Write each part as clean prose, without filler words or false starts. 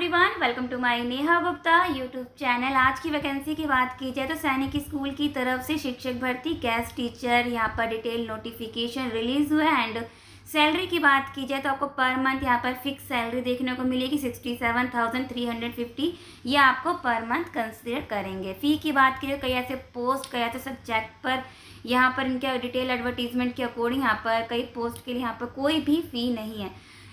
Everyone, welcome to my Neha Gupta YouTube channel. आज की vacancy की बात की जाए तो सैनिक स्कूल की तरफ से शिक्षक भर्ती गेस्ट टीचर यहाँ पर डिटेल नोटिफिकेशन रिलीज हुआ है। एंड सैलरी की बात की जाए तो आपको पर मंथ यहाँ पर फिक्स सैलरी देखने को मिलेगी 67,350। ये आपको पर मंथ कंसिडर करेंगे। फ़ी की बात की जाए कई ऐसे पोस्ट कई ऐसे सब्जेक्ट पर यहाँ पर इनके डिटेल एडवर्टीजमेंट के अकॉर्डिंग यहाँ पर कई पोस्ट के लिए यहाँ पर कोई भी फ़ी नहीं है।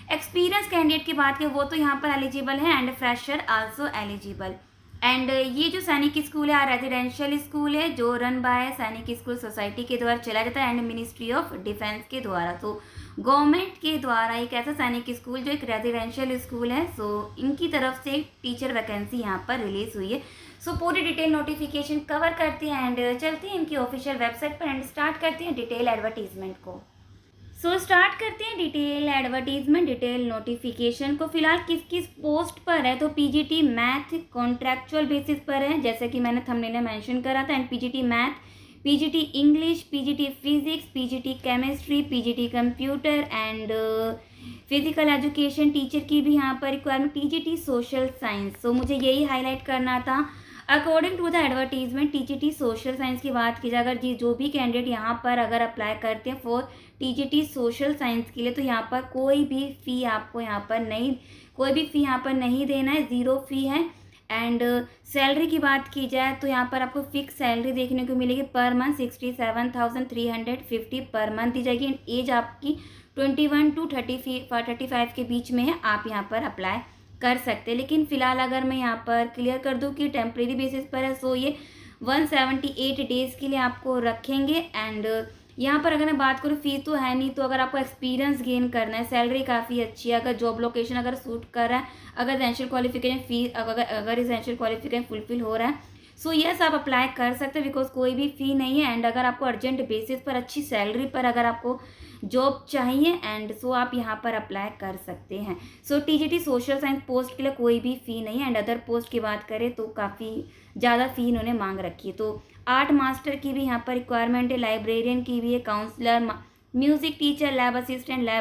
एक्सपीरियंस कैंडिडेट की बात करें वो तो यहाँ पर एलिजिबल है and fresher also eligible. And ये जो सैनिक स्कूल है रेजिडेंशियल स्कूल है जो रन बाय सैनिक स्कूल सोसाइटी के द्वारा चला जाता है एंड मिनिस्ट्री ऑफ डिफेंस के द्वारा। तो गवर्नमेंट के द्वारा एक ऐसा सैनिक स्कूल जो एक रेजिडेंशियल स्कूल है, सो इनकी तरफ से टीचर वैकेंसी यहाँ पर रिलीज हुई है। सो पूरी डिटेल नोटिफिकेशन कवर करते हैं एंड चलते हैं इनकी ऑफिशियल वेबसाइट पर एंड स्टार्ट करते हैं डिटेल एडवर्टीजमेंट को। स्टार्ट करते हैं डिटेल एडवर्टीजमेंट डिटेल नोटिफिकेशन को। फिलहाल किस किस पोस्ट पर है तो पीजीटी मैथ कॉन्ट्रैक्चुअल बेसिस पर है, जैसे कि मैंने थंबनेल में मेंशन करा था। And PGT math, PGT English, PGT physics, PGT chemistry, PGT computer and physical education teacher की भी यहाँ पर requirement, PGT social science. So मुझे यही हाईलाइट करना था। According to the advertisement TGT social science की बात की जाए, अगर जो भी कैंडिडेट यहाँ पर अगर अप्लाई करते हैं फॉर टीजीटी सोशल साइंस के लिए तो यहाँ पर कोई भी फ़ी आपको यहाँ पर नहीं देना है, ज़ीरो फ़ी है। एंड सैलरी की बात की जाए तो यहाँ पर आपको फिक्स सैलरी देखने को मिलेगी पर मंथ 67,350 पर मंथ दी जाएगी। एज आपकी 21 टू 35 के बीच में है, आप यहाँ पर अप्लाई कर सकते हैं। लेकिन फ़िलहाल अगर मैं यहाँ पर क्लियर कर दूँ कि टेम्प्रेरी बेसिस पर है, सो ये 178 डेज़ के लिए आपको रखेंगे। एंड यहाँ पर अगर मैं बात करूँ फ़ी तो है नहीं, तो अगर आपको एक्सपीरियंस गेन करना है, सैलरी काफ़ी अच्छी है, अगर जॉब लोकेशन अगर सूट कर रहा है, अगर एसेंशियल क्वालिफिकेशन अगर एसेंशियल क्वालिफिकेशन फुलफिल हो रहा है, सो यस आप अप्लाई कर सकते हैं बिकॉज कोई भी फ़ी नहीं है। एंड अगर आपको अर्जेंट बेसिस पर अच्छी सैलरी पर अगर आपको जॉब चाहिए एंड सो आप यहाँ पर अप्लाई कर सकते हैं। सो टीजीटी सोशल साइंस पोस्ट के लिए कोई भी फ़ी नहीं है। एंड अदर पोस्ट की बात करें तो काफ़ी ज़्यादा फ़ी इन्होंने मांग रखी है। तो आर्ट मास्टर की भी यहाँ पर रिक्वायरमेंट है, लाइब्रेरियन की भी है, counsellor, music teacher, lab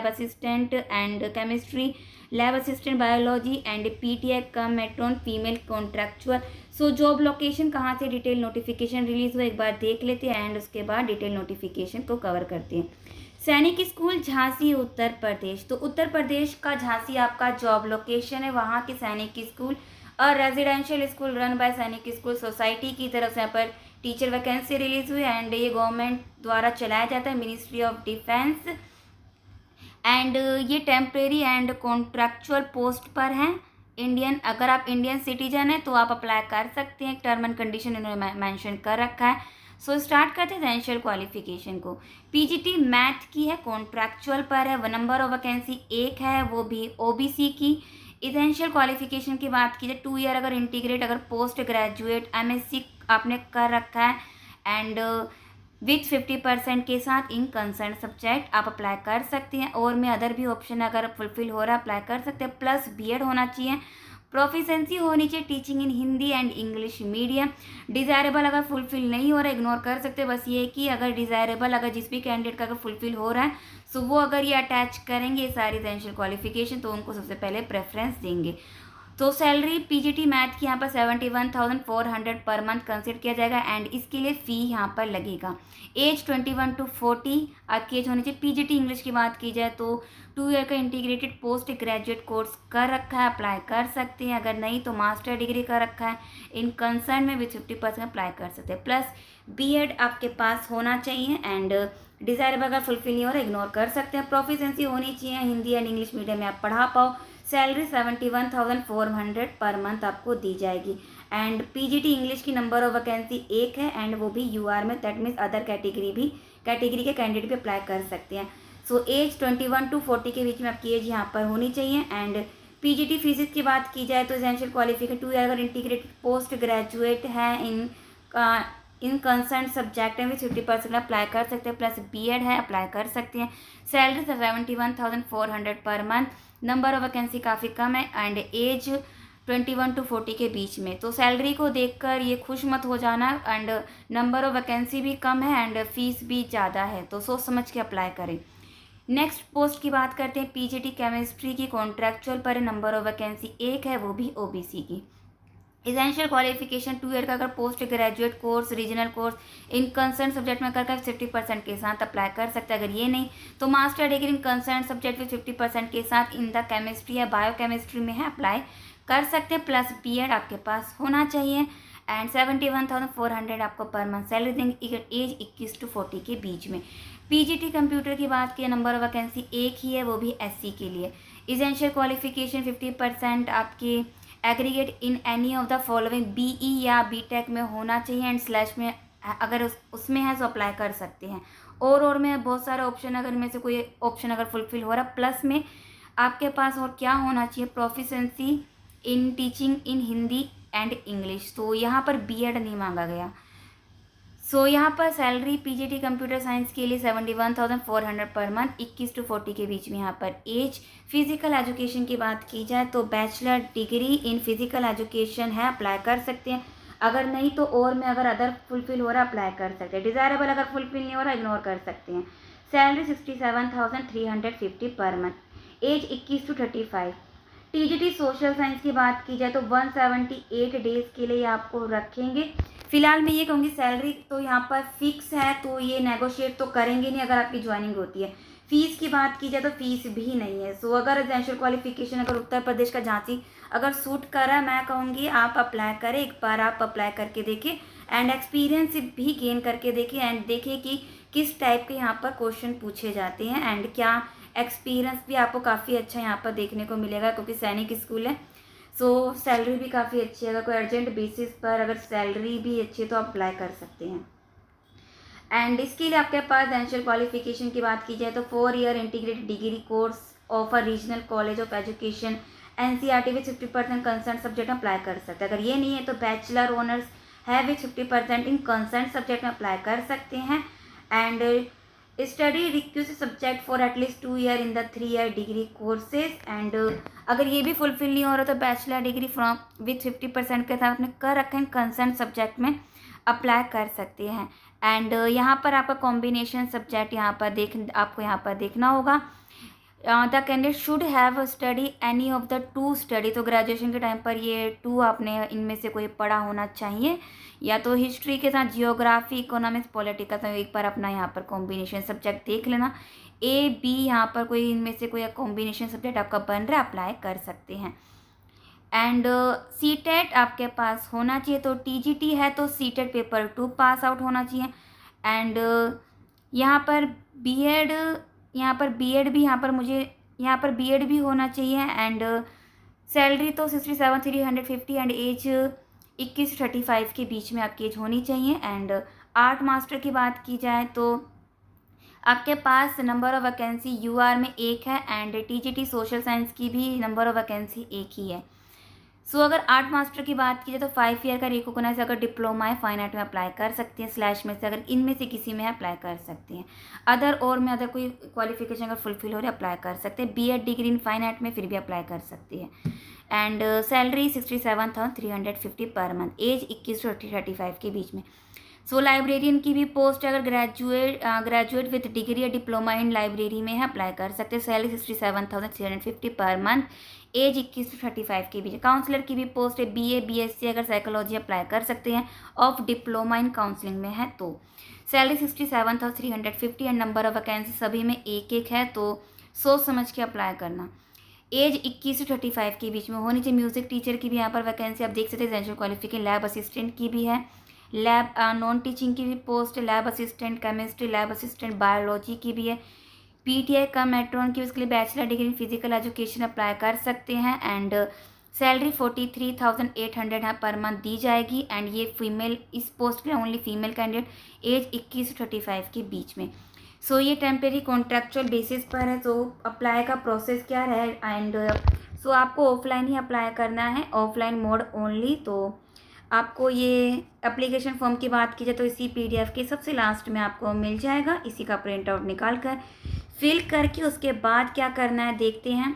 assistant and chemistry, lab assistant biology and PTI cum matron female contractual. So job location कहाँ से डिटेल नोटिफिकेशन रिलीज हुआ एक बार देख लेते हैं एंड उसके बाद डिटेल नोटिफिकेशन को कवर करते हैं। सैनिक स्कूल झांसी उत्तर प्रदेश, तो उत्तर प्रदेश का झांसी आपका जॉब लोकेशन है। वहाँ के सैनिक स्कूल और रेजिडेंशियल स्कूल रन बाय सैनिक स्कूल सोसाइटी की तरफ से यहाँ पर टीचर वैकेंसी रिलीज हुई एंड ये गवर्नमेंट द्वारा चलाया जाता है, मिनिस्ट्री ऑफ डिफेंस। एंड ये टेम्प्रेरी एंड कॉन्ट्रैक्चुअल पोस्ट पर हैं। इंडियन, अगर आप इंडियन सिटीजन हैं तो आप अप्लाई कर सकते हैं, टर्म एंड कंडीशन इन्होंने मेंशन कर रखा है। सो स्टार्ट करते हैं एसेंशियल क्वालिफिकेशन को। पीजीटी मैथ की है, कॉन्ट्रैक्चुअल पर है, नंबर ऑफ वैकेंसी एक है, वो भी ओबीसी की। एसेंशियल क्वालिफिकेशन की बात की जाए 2 ईयर अगर इंटीग्रेट अगर पोस्ट ग्रेजुएट एमएससी आपने कर रखा है एंड विथ 50% के साथ इन कंसर्न सब्जेक्ट आप अप्लाई कर सकते हैं। और में अदर भी ऑप्शन अगर फुलफिल हो रहा है अप्लाई कर सकते हैं। प्लस बीएड होना चाहिए, प्रोफिशेंसी होनी चाहिए teaching in Hindi and English medium. Desirable अगर फुलफिल नहीं हो रहा है इग्नोर कर सकते हैं। बस ये कि अगर डिज़ायरेबल अगर जिस भी कैंडिडेट का अगर फुलफिल हो रहा है सो वो अगर ये अटैच करेंगे ये सारी एसेंशियल क्वालिफिकेशन तो उनको सबसे पहले प्रेफरेंस देंगे। तो सैलरी पीजीटी मैथ की यहाँ पर 71,400 पर मंथ कंसिडर किया जाएगा एंड इसके लिए फ़ी यहाँ पर लगेगा। एज 21 टू 40 आपकी एज होनी चाहिए। पीजीटी इंग्लिश की बात की जाए तो 2 ईयर का इंटीग्रेटेड पोस्ट ग्रेजुएट कोर्स कर रखा है, अप्लाई कर सकते हैं। अगर नहीं तो मास्टर डिग्री कर रखा है इन कंसर्न में विथ 50% अप्लाई कर सकते हैं। प्लस बीएड आपके पास होना चाहिए एंड डिज़ायरेबल अगर फुलफिल नहीं हो रहा इग्नोर कर सकते हैं। प्रोफिशेंसी होनी चाहिए हिंदी एंड इंग्लिश मीडियम में आप पढ़ा पाओ। सैलरी 71,400 पर मंथ आपको दी जाएगी। एंड पीजीटी इंग्लिश की नंबर ऑफ वैकेंसी एक है एंड वो भी यूआर में, दैट मीन्स अदर कैटेगरी के कैंडिडेट भी अप्लाई कर सकते हैं। सो एज 21 टू 40 के बीच में आपकी एज यहाँ पर होनी चाहिए। एंड पीजीटी फिजिक्स की बात की जाए तो एसेंशियल क्वालिफिकेशन 2 ईयर अगर इंटीग्रेटेड पोस्ट ग्रेजुएट है इन कंसर्न सब्जेक्ट में 50% अप्लाई कर सकते हैं। प्लस बीएड है अप्लाई कर सकते हैं। Salary 71,400 per month, number of vacancy काफ़ी कम है एंड एज 21 टू 40 के बीच में। तो सैलरी को देखकर ये खुश मत हो जाना एंड नंबर ऑफ वैकेंसी भी कम है एंड फीस भी ज़्यादा है, तो सोच समझ के अप्लाई करें। नेक्स्ट पोस्ट की बात करते हैं पीजीटी केमिस्ट्री की। कॉन्ट्रैक्चुअल पर नंबर ऑफ वैकेंसी एक है, वो भी ओबीसी की। एसेंशियल क्वालिफिकेशन 2 ईयर का अगर post graduate course regional course in concern subject में करके 50% के साथ अप्लाई कर सकते हैं। अगर ये नहीं तो master degree in concern subject में 50% के साथ इन द केमिस्ट्री या बायोकेमिस्ट्री में है अप्लाई कर सकते हैं, प्लस बीएड आपके पास होना चाहिए। एंड 71,400 आपको पर मंथ सैलरी देंगे, एज 21 to 40 के बीच में। पीजीटी कंप्यूटर की बात की, नंबर ऑफ वैकेंसी एक ही है, वो भी एससी के लिए। एसेंशियल क्वालिफिकेशन 50% आपके aggregate in any of the following BE या बीटेक में होना चाहिए एंड स्लैश में अगर उसमें है तो अप्लाई कर सकते हैं। और में बहुत सारे ऑप्शन, अगर इनमें से कोई ऑप्शन अगर फुलफिल हो रहा, प्लस में आपके पास और क्या होना चाहिए, proficiency in teaching in Hindi and English. तो यहाँ पर बीएड नहीं मांगा गया। सो यहाँ पर सैलरी पीजीटी कंप्यूटर साइंस के लिए 71,400 पर मंथ, 21 to 40 के बीच में। यहाँ पर एज, फिजिकल एजुकेशन की बात की जाए तो bachelor degree in physical education है, अप्लाई कर सकते हैं। अगर नहीं तो और में अगर अदर फुलफिल हो रहा अप्लाई कर सकते हैं। डिज़ायरेबल अगर फुलफिल नहीं हो रहा इग्नोर कर सकते हैं। सैलरी 67,350 पर month, age 21 to 35। TGT social science की बात की जाए तो 178 डेज़ के लिए आपको रखेंगे। फिलहाल मैं ये कहूँगी सैलरी तो यहाँ पर फिक्स है, तो ये नेगोशिएट तो करेंगे नहीं अगर आपकी ज्वाइनिंग होती है। फीस की बात की जाए तो फीस भी नहीं है। सो अगर एसेंशियल क्वालिफिकेशन अगर उत्तर प्रदेश का झांसी अगर सूट कर रहा है, मैं कहूँगी आप अप्लाई करें, एक बार आप अप्लाई करके देखें एंड एक्सपीरियंस भी गेन करके देखें एंड देखें कि किस टाइप के यहाँ पर क्वेश्चन पूछे जाते हैं एंड क्या एक्सपीरियंस भी आपको काफ़ी अच्छा यहाँ पर देखने को मिलेगा, क्योंकि सैनिक स्कूल है। सो सैलरी भी काफ़ी अच्छी है। अगर कोई अर्जेंट बेसिस पर अगर सैलरी भी अच्छी है तो आप अप्लाई कर सकते हैं। एंड इसके लिए आपके पास एसेंशियल क्वालिफिकेशन की बात की जाए तो 4 year integrated degree course of a regional college of education NCERT with 50% concern subject में अप्लाई कर सकते हैं। अगर ये नहीं है तो बैचलर ऑनर्स है विथ 50% इन कंसर्न सब्जेक्ट में अप्लाई कर सकते हैं। And study request subject for at least 2 year in the 3 year degree courses. And अगर ये भी फुलफिल नहीं हो रहा तो बैचलर डिग्री फ्रॉम विथ 50% के साथ आपने कर रखे हैं कंसर्न सब्जेक्ट में अप्लाई कर सकते हैं। एंड यहाँ पर आपका कॉम्बिनेशन सब्जेक्ट आपको यहाँ पर देखना होगा। The candidate should have study any of the 2 study. तो ग्रेजुएशन के टाइम पर ये 2 आपने इनमें से कोई पढ़ा होना चाहिए, या तो हिस्ट्री के साथ जियोग्राफी, इकोनॉमिक्स, पॉलिटिकल। तो एक बार अपना यहाँ पर कॉम्बिनेशन सब्जेक्ट देख लेना। ए बी यहाँ पर कोई इनमें से कोई कॉम्बिनेशन सब्जेक्ट आपका बन रहा है, अप्लाई कर सकते हैं। एंड सीटेट आपके पास होना चाहिए। तो टीजीटी है तो सीटेट पेपर 2 पास आउट होना चाहिए। एंड यहाँ पर बीएड भी होना चाहिए। एंड सैलरी तो 67,350 एंड एज 21 to 35 के बीच में आपकी एज होनी चाहिए। एंड आर्ट मास्टर की बात की जाए तो आपके पास नंबर ऑफ वैकेंसी यूआर में एक है एंड टीजीटी सोशल साइंस की भी नंबर ऑफ वैकेंसी एक ही है। सो अगर आर्ट मास्टर की बात की जाए तो 5 ईयर का रिकॉग्नाइज अगर डिप्लोमा है फाइन आर्ट में अप्लाई कर सकते हैं, स्लैश में से अगर इनमें से किसी में अप्लाई कर सकते हैं। अदर कोई क्वालिफिकेशन अगर फुलफिल हो रही है अप्लाई कर सकते हैं। BEd degree in fine art में फिर भी अप्लाई कर सकते हैं। एंड सैलरी 67,350 पर मंथ, एज 21 to 35 के बीच में। सो लाइब्रेरियन की भी पोस्ट अगर ग्रेजुएट विथ डिग्री या डिप्लोमा इन लाइब्रेरी में है अप्लाई कर सकते हैं। सैलरी 67,350 पर मंथ, एज 21 to 35 के बीच। काउंसलर की भी पोस्ट है बीए बीएससी अगर साइकोलॉजी अप्लाई कर सकते हैं, ऑफ डिप्लोमा इन काउंसलिंग में है तो। Salary 67,350 and number of vacancy सभी में एक एक है, तो सोच समझ के अप्लाई करना। एज 21 to 35 के बीच में होनी चाहिए। म्यूजिक टीचर की भी यहाँ पर वैकेंसी आप देख सकते हैं। एसेंशियल क्वालिफिकेशन लैब असिस्टेंट की भी है, लैब नॉन टीचिंग की भी post, lab assistant chemistry, lab assistant biology की भी है। पीटीआई का मेट्रॉन की उसके लिए bachelor degree physical education apply कर सकते हैं। एंड सैलरी 43,800 पर मंथ दी जाएगी। एंड ये फीमेल, इस पोस्ट के लिए only female candidate, age 21 to 35 के बीच में। सो ये टेम्परेरी कॉन्ट्रेक्चुअल बेसिस पर है। तो अप्लाई का प्रोसेस क्या है एंड सो आपको ऑफलाइन ही अप्लाई करना है, ऑफलाइन मोड ओनली। तो आपको ये एप्लीकेशन फॉर्म की बात की जाए तो इसी पीडीएफ के सबसे लास्ट में आपको मिल जाएगा। इसी का प्रिंट आउट निकाल कर फिल करके उसके बाद क्या करना है देखते हैं।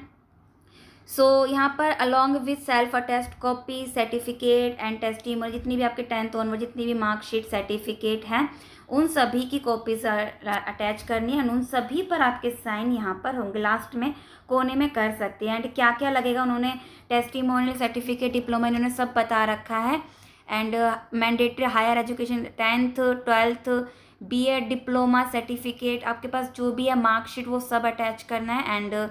यहाँ पर along with self attest copy, certificate and testimony, जितनी भी आपके 10th ऑनवर्ड जितनी भी मार्कशीट, सर्टिफिकेट हैं, उन सभी की कॉपीज अटैच करनी है, उन सभी पर आपके साइन यहाँ पर होंगे, लास्ट में कोने में कर सकते हैं। एंड क्या क्या लगेगा उन्होंने टेस्टिमोनियल, सर्टिफिकेट, डिप्लोमा इन्होंने सब बता रखा है। And mandatory higher education 10th 12th BEd, diploma, certificate, आपके पास जो भी है मार्कशीट वो सब अटैच करना है। एंड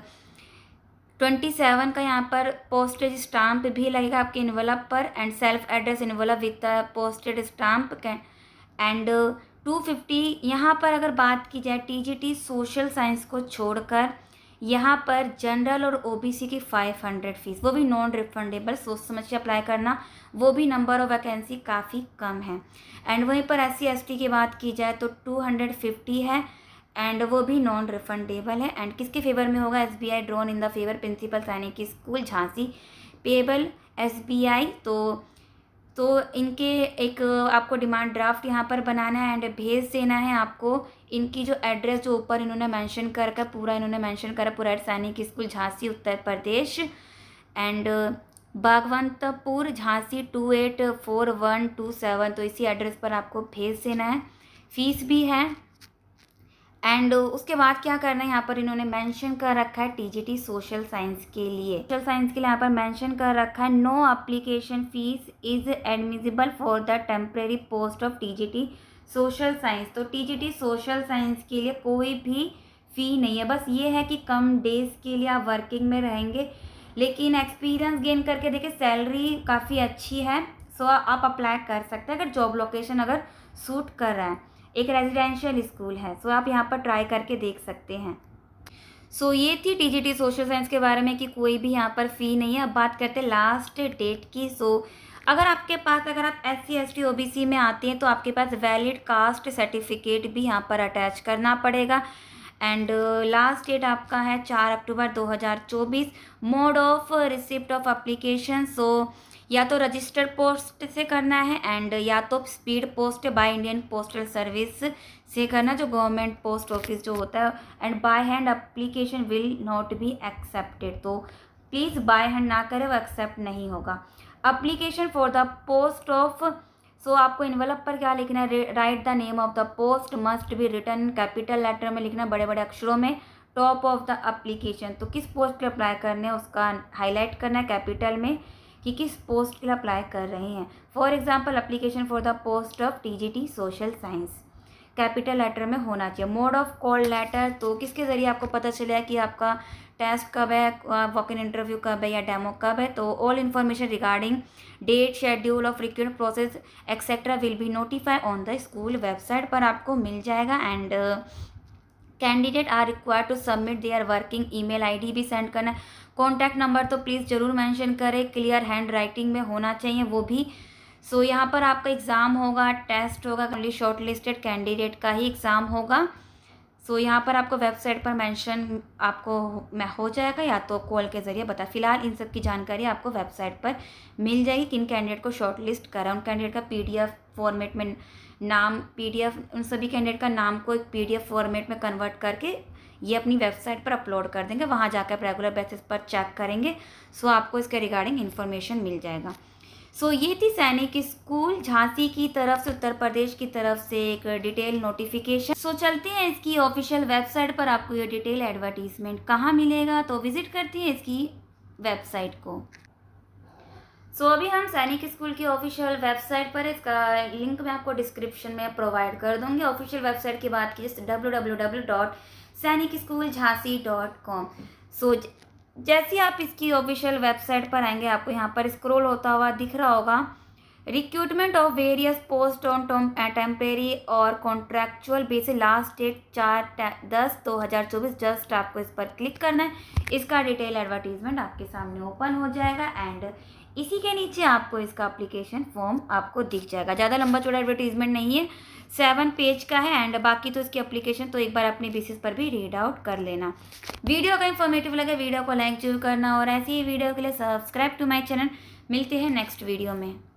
27 का यहाँ पर पोस्टेज स्टाम्प भी लगेगा आपके इन्वेलप पर, and self address envelope with posted stamp. And 250 यहाँ पर अगर बात की जाए टीजीटी सोशल साइंस को छोड़कर, यहाँ पर जनरल और ओबीसी की 500 फीस, वो भी नॉन रिफंडेबल, सोच समझ के अप्लाई करना, वो भी नंबर ऑफ वैकेंसी काफ़ी कम है। एंड वहीं पर SC ST की बात की जाए तो 250 है, एंड वो भी नॉन रिफंडेबल है। एंड किसके फेवर में होगा? SBI drawn in the favour principal Sainik school Jhansi, payable SBI। तो इनके एक आपको डिमांड ड्राफ्ट यहाँ पर बनाना है एंड भेज देना है आपको। इनकी जो एड्रेस जो ऊपर इन्होंने मेंशन कर पूरा इन्होंने मेंशन करा, पूरा सैनिक स्कूल झांसी उत्तर प्रदेश, एंड बागवंतपुर झांसी 284127, तो इसी एड्रेस पर आपको भेज देना है। फीस भी है। एंड उसके बाद क्या करना है, यहाँ पर इन्होंने मेंशन कर रखा है टीजीटी सोशल साइंस के लिए, यहाँ पर मेंशन कर रखा है no application fees is admissible for the temporary post of TGT social science. तो टीजीटी सोशल साइंस के लिए कोई भी फ़ी नहीं है, बस ये है कि कम डेज के लिए आप वर्किंग में रहेंगे, लेकिन एक्सपीरियंस गेन करके देखिए सैलरी काफ़ी अच्छी है। सो आप अप्लाई कर सकते हैं अगर जॉब लोकेशन अगर सूट कर रहा है। एक रेजिडेंशियल स्कूल है, सो आप यहाँ पर ट्राई करके देख सकते हैं। सो ये थी टीजीटी सोशल साइंस के बारे में कि कोई भी यहाँ पर फ़ी नहीं है। अब बात करते हैं लास्ट डेट की। सो अगर आप SC ST OBC में आते हैं तो आपके पास वैलिड कास्ट सर्टिफिकेट भी यहाँ पर अटैच करना पड़ेगा। एंड लास्ट डेट आपका है 4 October 2024। Mode of receipt of application, so या तो रजिस्टर्ड पोस्ट से करना है, एंड या तो speed post by Indian postal service से करना, जो गवर्नमेंट पोस्ट ऑफिस जो होता है। And by hand application will not be accepted, तो प्लीज़ बाय हैंड ना करें, वो एक्सेप्ट नहीं होगा। Application for the post of, so आपको इन्वेलप पर क्या लिखना है, write the name of the post must be written capital letter में लिखना, बड़े बड़े अक्षरों में, टॉप ऑफ द एप्लीकेशन, तो किस पोस्ट के अप्लाई करने हैं उसका हाईलाइट करना है कैपिटल में कि किस पोस्ट के लिए अप्लाई कर रहे हैं। For example application for the post of TGT social science, capital letter में होना चाहिए। मोड ऑफ कॉल लेटर, तो किसके ज़रिए आपको पता चलेगा कि आपका टेस्ट कब है, वॉक इन इंटरव्यू कब है या डेमो कब है। तो all information regarding date, schedule of recruitment process etcetera will be notify on the school website पर आपको मिल जाएगा। And candidate are required to submit their working email ID भी सेंड करना है। कॉन्टैक्ट नंबर तो प्लीज़ ज़रूर मेंशन करें, क्लियर हैंड राइटिंग में होना चाहिए वो भी। सो यहाँ पर आपका एग्ज़ाम होगा, टेस्ट होगा, ओनली शॉर्ट लिस्टेड कैंडिडेट का ही एग्ज़ाम होगा। सो यहाँ पर आपको वेबसाइट पर मेंशन आपको हो जाएगा या तो कॉल के ज़रिए बता। फिलहाल इन सब की जानकारी आपको वेबसाइट पर मिल जाएगी, किन कैंडिडेट को शॉर्ट लिस्ट करा, उन कैंडिडेट का PDF फॉर्मेट में नाम, PDF उन सभी कैंडिडेट का नाम को एक PDF फॉर्मेट में कन्वर्ट करके ये अपनी वेबसाइट पर अपलोड कर देंगे, वहाँ जाकर रेगुलर बेसिस पर चेक करेंगे। सो आपको इसके रिगार्डिंग इन्फॉर्मेशन मिल जाएगा। सो ये थी सैनिक स्कूल झांसी की तरफ से, उत्तर प्रदेश की तरफ से एक डिटेल नोटिफिकेशन। सो चलते हैं इसकी ऑफिशियल वेबसाइट पर, आपको ये डिटेल एडवर्टीजमेंट कहाँ मिलेगा, तो विजिट करते हैं इसकी वेबसाइट को। सो अभी हम सैनिक स्कूल की ऑफिशियल वेबसाइट पर, इसका लिंक मैं आपको डिस्क्रिप्शन में प्रोवाइड कर दूंगी। ऑफिशियल वेबसाइट की बात की www.sainikschooljhansi.com। सो जैसे आप इसकी ऑफिशियल वेबसाइट पर आएंगे, आपको यहाँ पर स्क्रॉल होता हुआ दिख रहा होगा, recruitment of various post on temporary और contractual basis, last date 4/10/2024। Just आपको इस पर क्लिक करना है, इसका डिटेल एडवर्टीजमेंट आपके सामने ओपन हो जाएगा। एंड इसी के नीचे आपको इसका एप्लीकेशन फॉर्म आपको दिख जाएगा। ज़्यादा लंबा चौड़ा एडवर्टीजमेंट नहीं है, 7 पेज का है। एंड बाकी तो इसकी एप्लीकेशन तो एक बार अपने बेसिस पर भी रीड आउट कर लेना। वीडियो का इन्फॉर्मेटिव लगे वीडियो को लाइक जरूर करना, और ऐसी ही वीडियो के लिए सब्सक्राइब टू माय चैनल। मिलते हैं नेक्स्ट वीडियो में।